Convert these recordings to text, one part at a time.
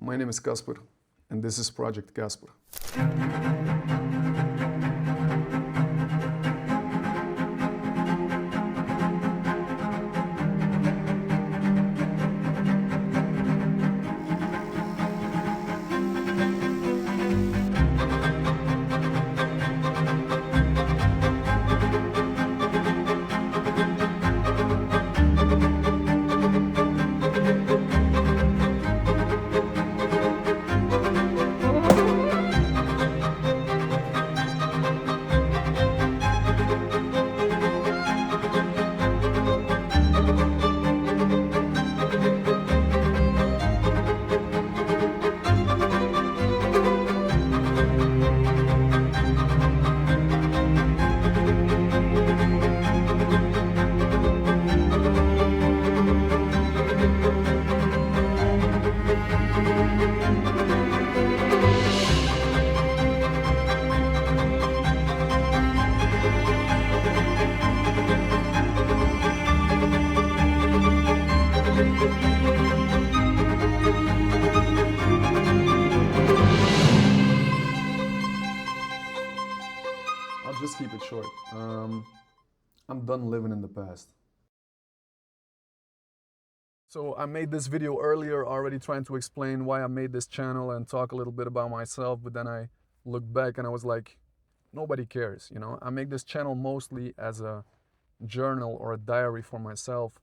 my name is Kasper, and this is Project Kasper. I'll just keep it short. I'm done living in the past. So I made this video earlier already trying to explain why I made this channel and talk a little bit about myself, but then I looked back and I was like, nobody cares, you know? I make this channel mostly as a journal or a diary for myself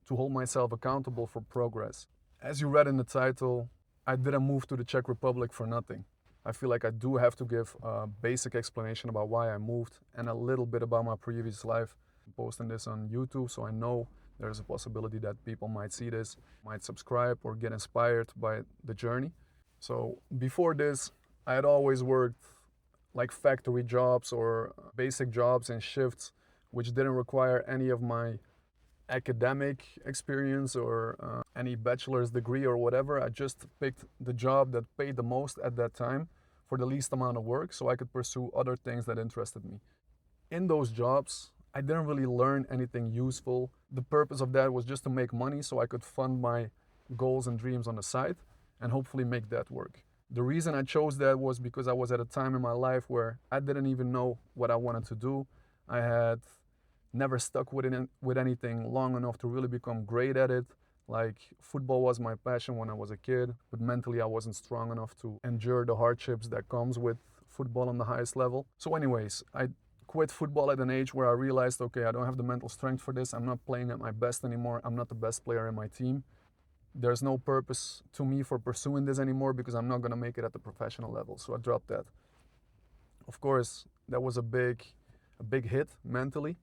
to hold myself accountable for progress. As you read in the title, I didn't move to the Czech Republic for nothing. I feel like I do have to give a basic explanation about why I moved and a little bit about my previous life. I'm posting this on YouTube, so I know there's a possibility that people might see this, might subscribe or get inspired by the journey. So before this, I had always worked like factory jobs or basic jobs and shifts, which didn't require any of my academic experience or any bachelor's degree or whatever. I just picked the job that paid the most at that time for the least amount of work so I could pursue other things that interested me. In those jobs, I didn't really learn anything useful. The purpose of that was just to make money so I could fund my goals and dreams on the side and hopefully make that work. The reason I chose that was because I was at a time in my life where I didn't even know what I wanted to do. I had never stuck with anything long enough to really become great at it. Like football was my passion when I was a kid, but mentally I wasn't strong enough to endure the hardships that comes with football on the highest level. So anyways, I quit football at an age where I realized, okay, I don't have the mental strength for this. I'm not playing at my best anymore. I'm not the best player in my team. There's no purpose to me for pursuing this anymore because I'm not gonna make it at the professional level. So I dropped that. Of course, that was a big hit mentally,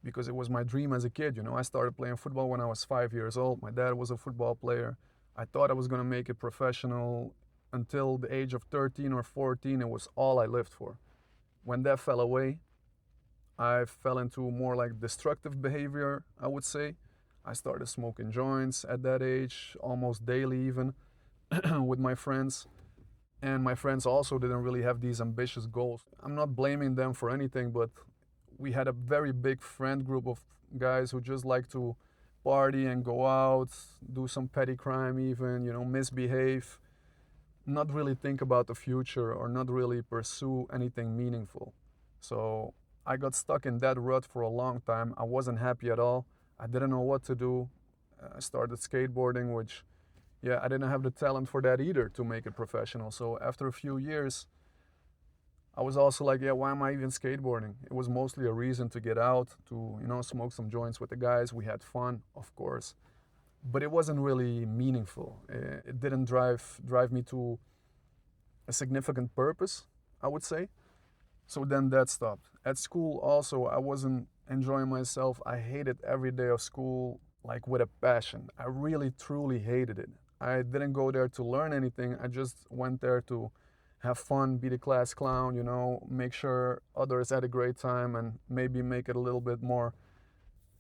because it was my dream as a kid, you know. I started playing football when I was 5 years old. My dad was a football player. I thought I was gonna make it professional until the age of 13 or 14. It was all I lived for. When that fell away, I fell into more like destructive behavior, I would say. I started smoking joints at that age, almost daily even, with my friends. And my friends also didn't really have these ambitious goals. I'm not blaming them for anything, but we had a very big friend group of guys who just like to party and go out, do some petty crime even, you know, misbehave, not really think about the future or not really pursue anything meaningful. So I got stuck in that rut for a long time. I wasn't happy at all. I didn't know what to do. I started skateboarding, which, yeah, I didn't have the talent for that either to make it professional. So after a few years, I was also like, yeah, why am I even skateboarding? It was mostly a reason to get out, to, you know, smoke some joints with the guys. We had fun, of course, but it wasn't really meaningful. It didn't drive me to a significant purpose, I would say. So then that stopped. At school also, I wasn't enjoying myself. I hated every day of school, like with a passion. I really, truly hated it. I didn't go there to learn anything. I just went there to have fun, be the class clown, you know, make sure others had a great time and maybe make it a little bit more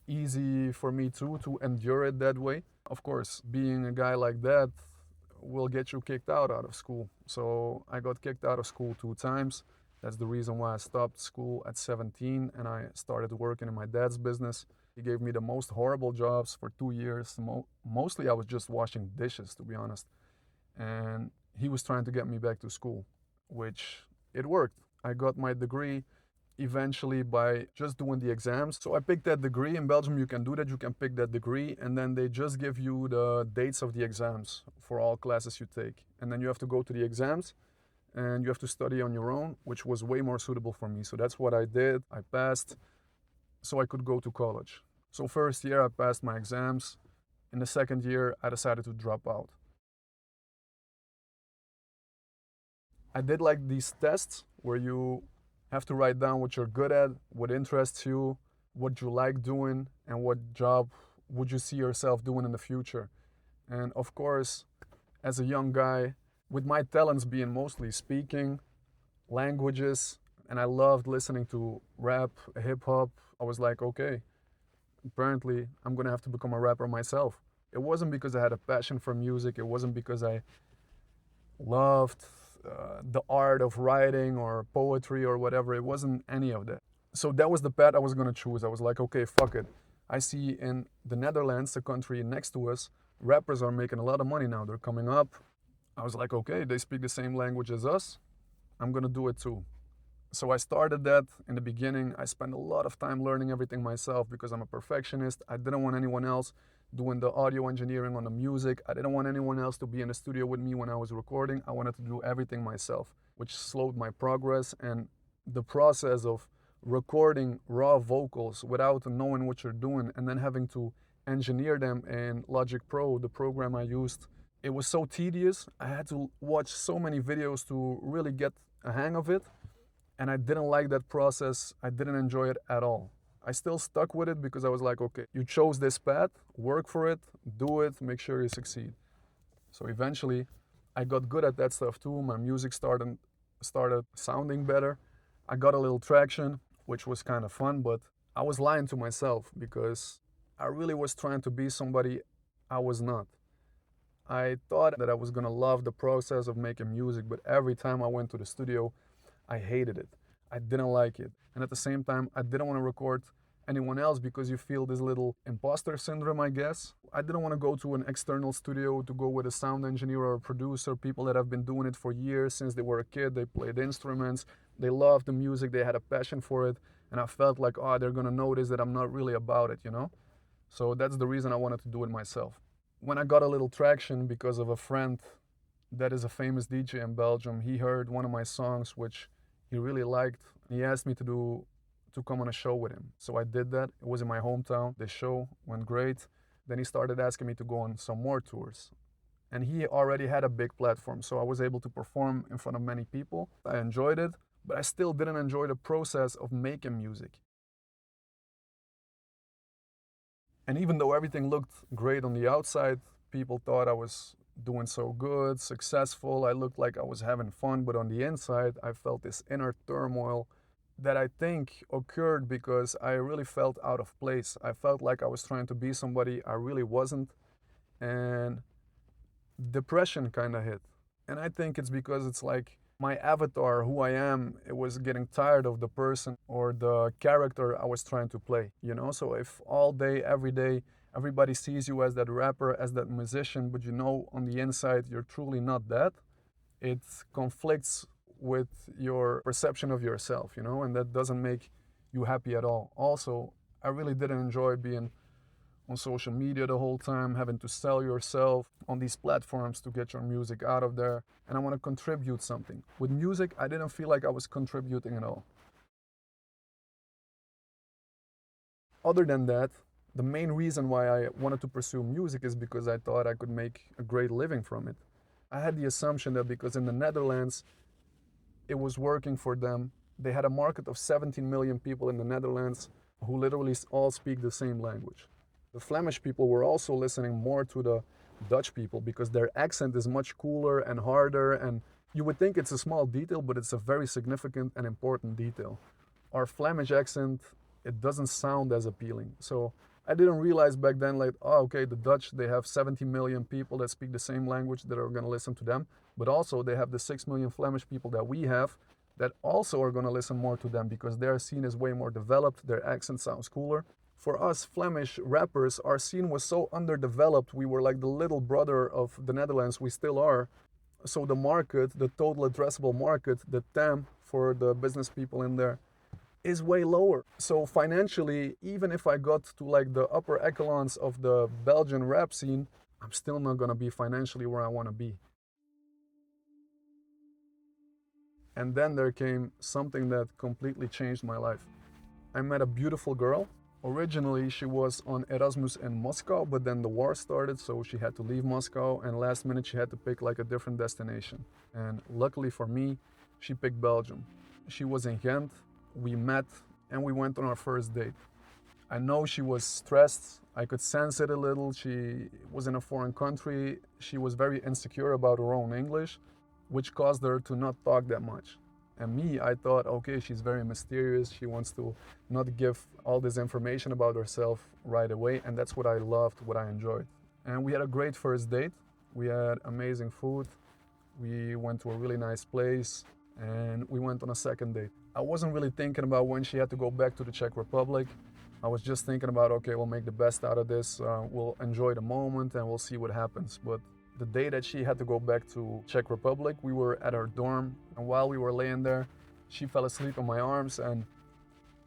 easy for me too to endure it that way. Of course, being a guy like that will get you kicked out of school. So I got kicked out of school 2 times. That's the reason why I stopped school at 17 and I started working in my dad's business. He gave me the most horrible jobs for 2 years. Mostly I was just washing dishes, to be honest. and he was trying to get me back to school, which it worked. I got my degree eventually by just doing the exams. So I picked that degree. In Belgium, you can do that. You can pick that degree, and then they just give you the dates of the exams for all classes you take. And then you have to go to the exams and you have to study on your own, which was way more suitable for me. So that's what I did. I passed so I could go to college. So first year I passed my exams. In the second year, I decided to drop out. I did like these tests where you have to write down what you're good at, what interests you, what you like doing, and what job would you see yourself doing in the future. And of course, as a young guy, with my talents being mostly speaking, languages, and I loved listening to rap, hip hop, I was like, okay, apparently I'm gonna have to become a rapper myself. It wasn't because I had a passion for music, it wasn't because I loved the art of writing or poetry or whatever. It wasn't any of that. So that was the path I was going to choose. I was like, okay, fuck it. I see in the Netherlands, the country next to us, rappers are making a lot of money now. They're coming up. I was like, okay, they speak the same language as us. I'm going to do it too. So I started that in the beginning. I spent a lot of time learning everything myself because I'm a perfectionist. I didn't want anyone else doing the audio engineering on the music. I didn't want anyone else to be in the studio with me when I was recording. I wanted to do everything myself, which slowed my progress. And the process of recording raw vocals without knowing what you're doing and then having to engineer them in Logic Pro, the program I used, it was so tedious. I had to watch so many videos to really get a hang of it. And I didn't like that process. I didn't enjoy it at all. I still stuck with it because I was like, okay, you chose this path, work for it, do it, make sure you succeed. So eventually, I got good at that stuff too. My music started sounding better. I got a little traction, which was kind of fun, but I was lying to myself because I really was trying to be somebody I was not. I thought that I was gonna love the process of making music, but every time I went to the studio, I hated it. I didn't like it. And at the same time, I didn't want to record anyone else because you feel this little imposter syndrome, I guess. I didn't want to go to an external studio to go with a sound engineer or a producer, people that have been doing it for years since they were a kid. They played instruments, they loved the music, they had a passion for it. And I felt like, oh, they're going to notice that I'm not really about it, you know? So that's the reason I wanted to do it myself. When I got a little traction because of a friend that is a famous DJ in Belgium, he heard one of my songs, which he really liked. He asked me to come on a show with him. So I did that. It was in my hometown. The show went great. Then he started asking me to go on some more tours. And he already had a big platform, so I was able to perform in front of many people. I enjoyed it, but I still didn't enjoy the process of making music. And even though everything looked great on the outside, people thought I was doing so good, successful. I looked like I was having fun, but on the inside, I felt this inner turmoil that I think occurred because I really felt out of place. I felt like I was trying to be somebody I really wasn't, and depression kind of hit. And I think it's because it's like my avatar, who I am, it was getting tired of the person or the character I was trying to play, you know? So if all day, every day, everybody sees you as that rapper, as that musician, but you know on the inside you're truly not that, it conflicts with your perception of yourself, you know, and that doesn't make you happy at all. Also, I really didn't enjoy being on social media the whole time, having to sell yourself on these platforms to get your music out of there. And I want to contribute something. With music, I didn't feel like I was contributing at all. Other than that, the main reason why I wanted to pursue music is because I thought I could make a great living from it. I had the assumption that because in the Netherlands, it was working for them. They had a market of 17 million people in the Netherlands who literally all speak the same language. The Flemish people were also listening more to the Dutch people because their accent is much cooler and harder, and you would think it's a small detail, but it's a very significant and important detail. Our Flemish accent, it doesn't sound as appealing. So I didn't realize back then, like, oh, okay, the Dutch, they have 70 million people that speak the same language that are going to listen to them, but also they have the 6 million Flemish people that we have that also are going to listen more to them because their scene is way more developed, their accent sounds cooler. For us Flemish rappers, our scene was so underdeveloped, we were like the little brother of the Netherlands, we still are, So the market, the total addressable market, the TAM for the business people in there is way lower. So financially, even if I got to like the upper echelons of the Belgian rap scene, I'm still not gonna be financially where I wanna be. And then there came something that completely changed my life. I met a beautiful girl. Originally, she was on Erasmus in Moscow, but then the war started, so she had to leave Moscow, and last minute she had to pick like a different destination. And luckily for me, she picked Belgium. She was in Ghent, we met, and we went on our first date. I know she was stressed, I could sense it a little. She was in a foreign country, she was very insecure about her own English, which caused her to not talk that much. And me, I thought, okay, she's very mysterious. She wants to not give all this information about herself right away. And that's what I loved, what I enjoyed. And we had a great first date. We had amazing food. We went to a really nice place and we went on a second date. I wasn't really thinking about when she had to go back to the Czech Republic. I was just thinking about, okay, we'll make the best out of this. We'll enjoy the moment and we'll see what happens. But the day that she had to go back to Czech Republic, we were at her dorm, and while we were laying there, she fell asleep in my arms, and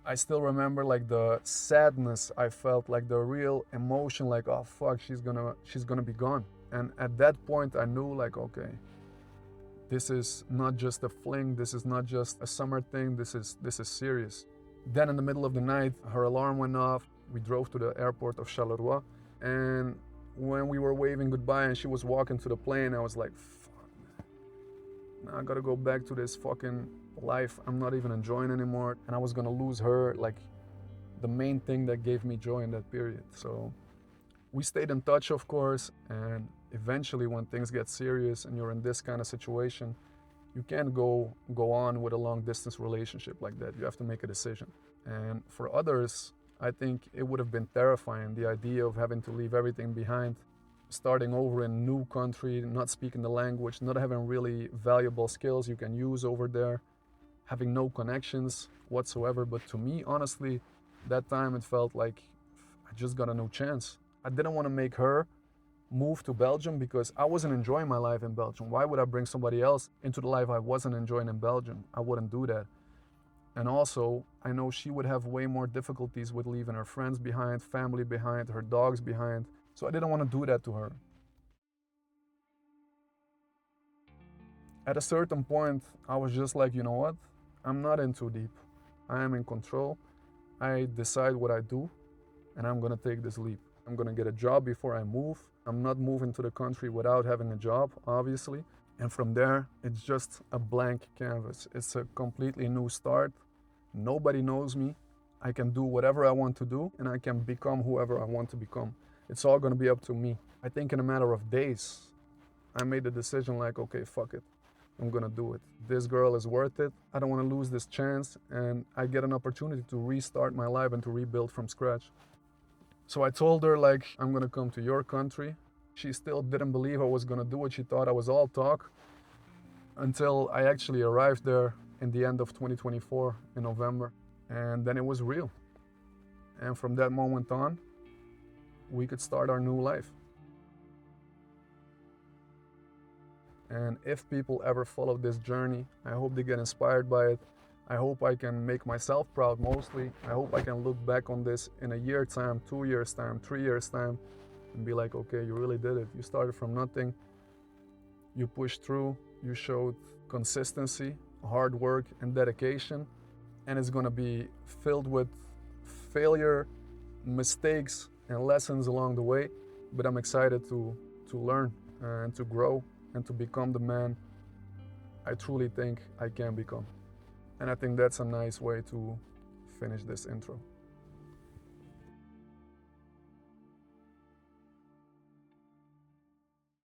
I still remember like the sadness I felt, like the real emotion, like, oh fuck, she's gonna be gone. And at that point I knew like, okay, this is not just a fling, this is not just a summer thing, this is serious. Then in the middle of the night, her alarm went off. We drove to the airport of Charleroi, and when we were waving goodbye and she was walking to the plane, I was like, fuck, man. Now I gotta go back to this fucking life I'm not even enjoying anymore. And I was gonna lose her, like the main thing that gave me joy in that period. So we stayed in touch, of course, and eventually when things get serious and you're in this kind of situation, you can't go on with a long distance relationship like that. You have to make a decision. And for others, I think it would have been terrifying, the idea of having to leave everything behind, starting over in a new country, not speaking the language, not having really valuable skills you can use over there, having no connections whatsoever. But to me, honestly, that time it felt like I just got a new chance. I didn't want to make her move to Belgium because I wasn't enjoying my life in Belgium. Why would I bring somebody else into the life I wasn't enjoying in Belgium? I wouldn't do that. And also, I know she would have way more difficulties with leaving her friends behind, family behind, her dogs behind. So I didn't want to do that to her. At a certain point, I was just like, you know what? I'm not in too deep. I am in control. I decide what I do, and I'm gonna take this leap. I'm gonna get a job before I move. I'm not moving to the country without having a job, obviously. And from there, it's just a blank canvas. It's a completely new start. Nobody knows me. I can do whatever I want to do, and I can become whoever I want to become. It's all gonna be up to me. I think in a matter of days, I made the decision like, okay, fuck it. I'm gonna do it. This girl is worth it. I don't wanna lose this chance, and I get an opportunity to restart my life and to rebuild from scratch. So I told her like, I'm gonna come to your country. She still didn't believe I was gonna do it. She thought I was all talk until I actually arrived there in the end of 2024 in November. And then it was real. And from that moment on, we could start our new life. And if people ever follow this journey, I hope they get inspired by it. I hope I can make myself proud mostly. I hope I can look back on this in a year's time, 2 years' time, 3 years' time, and be like, okay, you really did it. You started from nothing. You pushed through. You showed consistency, hard work, and dedication. And it's gonna be filled with failure, mistakes, and lessons along the way. But I'm excited to learn and to grow and to become the man I truly think I can become. And I think that's a nice way to finish this intro.